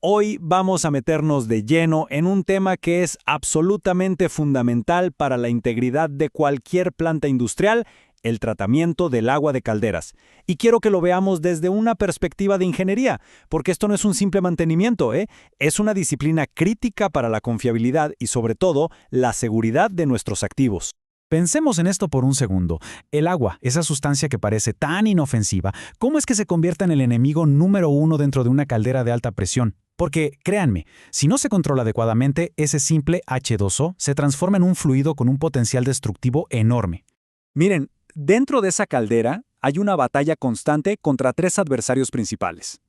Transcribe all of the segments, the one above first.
Hoy vamos a meternos de lleno en un tema que es absolutamente fundamental para la integridad de cualquier planta industrial, el tratamiento del agua de calderas. Y quiero que lo veamos desde una perspectiva de ingeniería, porque esto no es un simple mantenimiento, es una disciplina crítica para la confiabilidad y sobre todo la seguridad de nuestros activos. Pensemos en esto por un segundo. El agua, esa sustancia que parece tan inofensiva, ¿cómo es que se convierte en el enemigo número uno dentro de una caldera de alta presión? Porque, créanme, si no se controla adecuadamente, ese simple H2O se transforma en un fluido con un potencial destructivo enorme. Miren, dentro de esa caldera hay una batalla constante contra tres adversarios principales.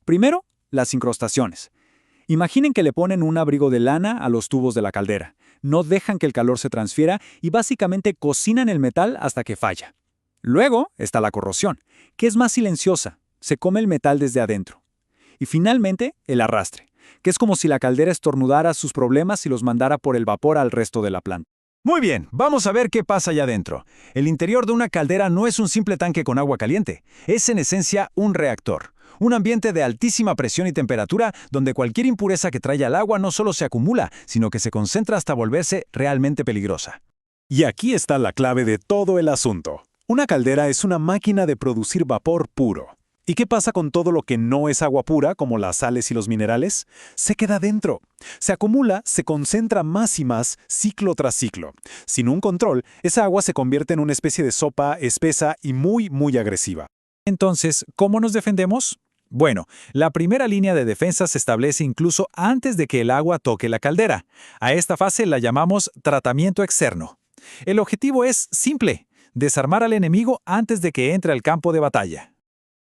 Primero, las incrustaciones. Imaginen que le ponen un abrigo de lana a los tubos de la caldera. No dejan que el calor se transfiera y básicamente cocinan el metal hasta que falla. Luego está la corrosión, que es más silenciosa, se come el metal desde adentro. Y finalmente, el arrastre, que es como si la caldera estornudara sus problemas y los mandara por el vapor al resto de la planta. Muy bien, vamos a ver qué pasa allá adentro. El interior de una caldera no es un simple tanque con agua caliente, es en esencia un reactor. Un ambiente de altísima presión y temperatura donde cualquier impureza que trae al agua no solo se acumula, sino que se concentra hasta volverse realmente peligrosa. Y aquí está la clave de todo el asunto. Una caldera es una máquina de producir vapor puro. ¿Y qué pasa con todo lo que no es agua pura, como las sales y los minerales? Se queda dentro. Se acumula, se concentra más y más, ciclo tras ciclo. Sin un control, esa agua se convierte en una especie de sopa espesa y muy agresiva. Entonces, ¿cómo nos defendemos? Bueno, la primera línea de defensa se establece incluso antes de que el agua toque la caldera. A esta fase la llamamos tratamiento externo. El objetivo es simple: desarmar al enemigo antes de que entre al campo de batalla.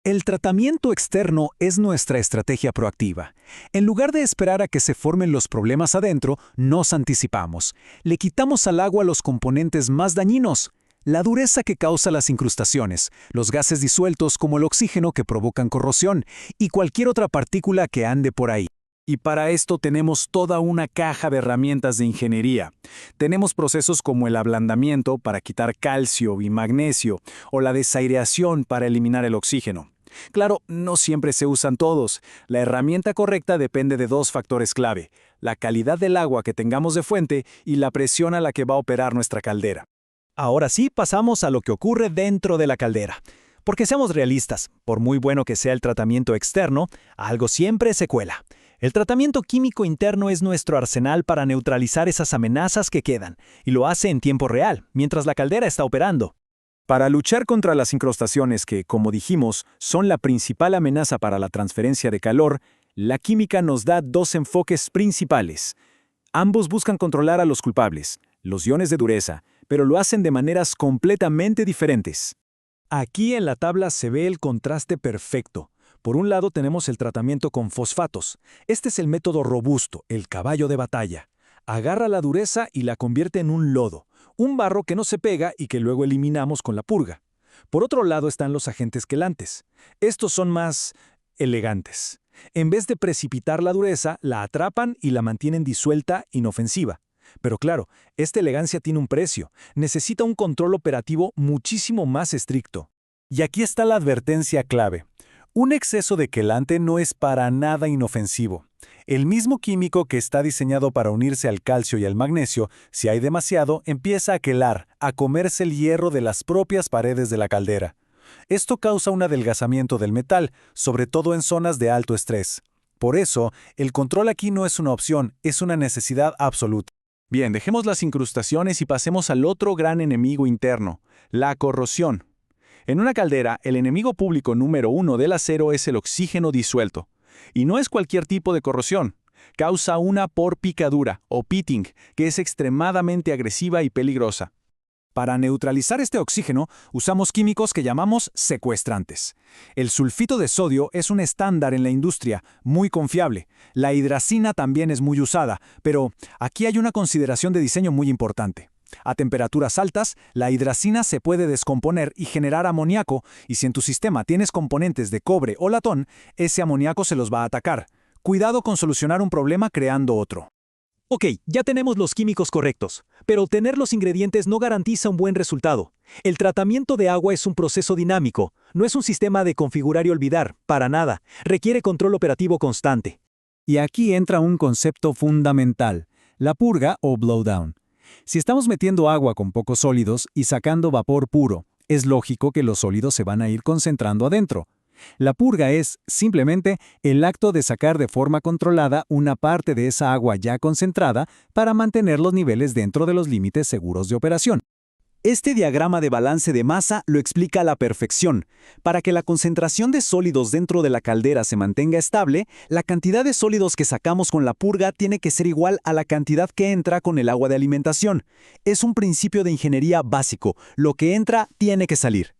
El tratamiento externo es nuestra estrategia proactiva. En lugar de esperar a que se formen los problemas adentro, nos anticipamos. Le quitamos al agua los componentes más dañinos, la dureza que causa las incrustaciones, los gases disueltos como el oxígeno que provocan corrosión y cualquier otra partícula que ande por ahí. Y para esto tenemos toda una caja de herramientas de ingeniería. Tenemos procesos como el ablandamiento para quitar calcio y magnesio o la desaireación para eliminar el oxígeno. Claro, no siempre se usan todos. La herramienta correcta depende de dos factores clave: la calidad del agua que tengamos de fuente y la presión a la que va a operar nuestra caldera. Ahora sí pasamos a lo que ocurre dentro de la caldera. Porque seamos realistas, por muy bueno que sea el tratamiento externo, algo siempre se cuela. El tratamiento químico interno es nuestro arsenal para neutralizar esas amenazas que quedan, y lo hace en tiempo real, mientras la caldera está operando. Para luchar contra las incrustaciones que, como dijimos, son la principal amenaza para la transferencia de calor, la química nos da dos enfoques principales. Ambos buscan controlar a los culpables, los iones de dureza, pero lo hacen de maneras completamente diferentes. Aquí en la tabla se ve el contraste perfecto. Por un lado tenemos el tratamiento con fosfatos. Este es el método robusto, el caballo de batalla. Agarra la dureza y la convierte en un lodo, un barro que no se pega y que luego eliminamos con la purga. Por otro lado están los agentes quelantes. Estos son más elegantes. En vez de precipitar la dureza, la atrapan y la mantienen disuelta, inofensiva. Pero claro, esta elegancia tiene un precio. Necesita un control operativo muchísimo más estricto. Y aquí está la advertencia clave. Un exceso de quelante no es para nada inofensivo. El mismo químico que está diseñado para unirse al calcio y al magnesio, si hay demasiado, empieza a quelar, a comerse el hierro de las propias paredes de la caldera. Esto causa un adelgazamiento del metal, sobre todo en zonas de alto estrés. Por eso, el control aquí no es una opción, es una necesidad absoluta. Bien, dejemos las incrustaciones y pasemos al otro gran enemigo interno, la corrosión. En una caldera, el enemigo público número uno del acero es el oxígeno disuelto. Y no es cualquier tipo de corrosión. Causa una porpicadura, o pitting, que es extremadamente agresiva y peligrosa. Para neutralizar este oxígeno, usamos químicos que llamamos secuestrantes. El sulfito de sodio es un estándar en la industria, muy confiable. La hidracina también es muy usada, pero aquí hay una consideración de diseño muy importante. A temperaturas altas, la hidracina se puede descomponer y generar amoníaco, y si en tu sistema tienes componentes de cobre o latón, ese amoníaco se los va a atacar. Cuidado con solucionar un problema creando otro. Ok, ya tenemos los químicos correctos, pero tener los ingredientes no garantiza un buen resultado. El tratamiento de agua es un proceso dinámico, no es un sistema de configurar y olvidar, para nada. Requiere control operativo constante. Y aquí entra un concepto fundamental, la purga o blowdown. Si estamos metiendo agua con pocos sólidos y sacando vapor puro, es lógico que los sólidos se van a ir concentrando adentro. La purga es, simplemente, el acto de sacar de forma controlada una parte de esa agua ya concentrada para mantener los niveles dentro de los límites seguros de operación. Este diagrama de balance de masa lo explica a la perfección. Para que la concentración de sólidos dentro de la caldera se mantenga estable, la cantidad de sólidos que sacamos con la purga tiene que ser igual a la cantidad que entra con el agua de alimentación. Es un principio de ingeniería básico. Lo que entra tiene que salir.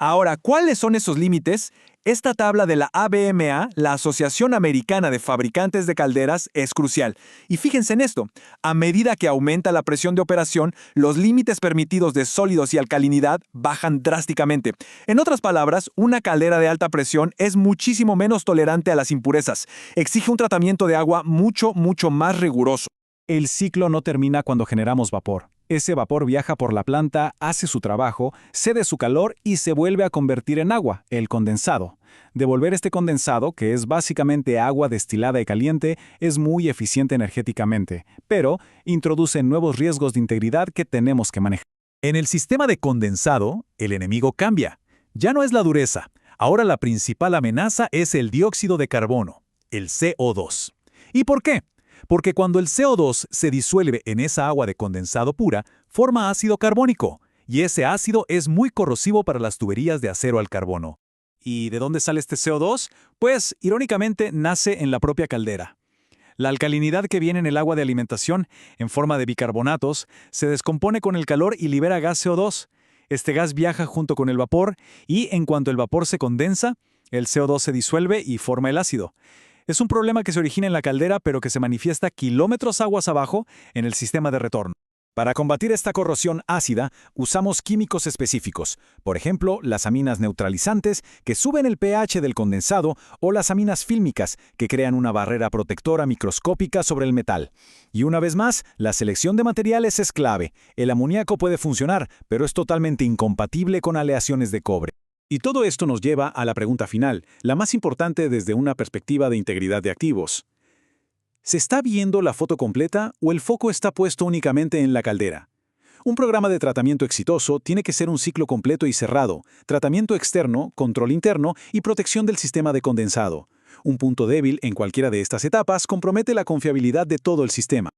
Ahora, ¿cuáles son esos límites? Esta tabla de la ABMA, la Asociación Americana de Fabricantes de Calderas, es crucial. Y fíjense en esto, a medida que aumenta la presión de operación, los límites permitidos de sólidos y alcalinidad bajan drásticamente. En otras palabras, una caldera de alta presión es muchísimo menos tolerante a las impurezas. Exige un tratamiento de agua mucho más riguroso. El ciclo no termina cuando generamos vapor. Ese vapor viaja por la planta, hace su trabajo, cede su calor y se vuelve a convertir en agua, el condensado. Devolver este condensado, que es básicamente agua destilada y caliente, es muy eficiente energéticamente, pero introduce nuevos riesgos de integridad que tenemos que manejar. En el sistema de condensado, el enemigo cambia. Ya no es la dureza. Ahora la principal amenaza es el dióxido de carbono, el CO2. ¿Y por qué? Porque cuando el CO2 se disuelve en esa agua de condensado pura, forma ácido carbónico, y ese ácido es muy corrosivo para las tuberías de acero al carbono. ¿Y de dónde sale este CO2? Pues, irónicamente, nace en la propia caldera. La alcalinidad que viene en el agua de alimentación, en forma de bicarbonatos, se descompone con el calor y libera gas CO2. Este gas viaja junto con el vapor y, en cuanto el vapor se condensa, el CO2 se disuelve y forma el ácido. Es un problema que se origina en la caldera, pero que se manifiesta kilómetros aguas abajo en el sistema de retorno. Para combatir esta corrosión ácida, usamos químicos específicos, por ejemplo, las aminas neutralizantes, que suben el pH del condensado, o las aminas fílmicas, que crean una barrera protectora microscópica sobre el metal. Y una vez más, la selección de materiales es clave. El amoníaco puede funcionar, pero es totalmente incompatible con aleaciones de cobre. Y todo esto nos lleva a la pregunta final, la más importante desde una perspectiva de integridad de activos. ¿Se está viendo la foto completa o el foco está puesto únicamente en la caldera? Un programa de tratamiento exitoso tiene que ser un ciclo completo y cerrado, tratamiento externo, control interno y protección del sistema de condensado. Un punto débil en cualquiera de estas etapas compromete la confiabilidad de todo el sistema.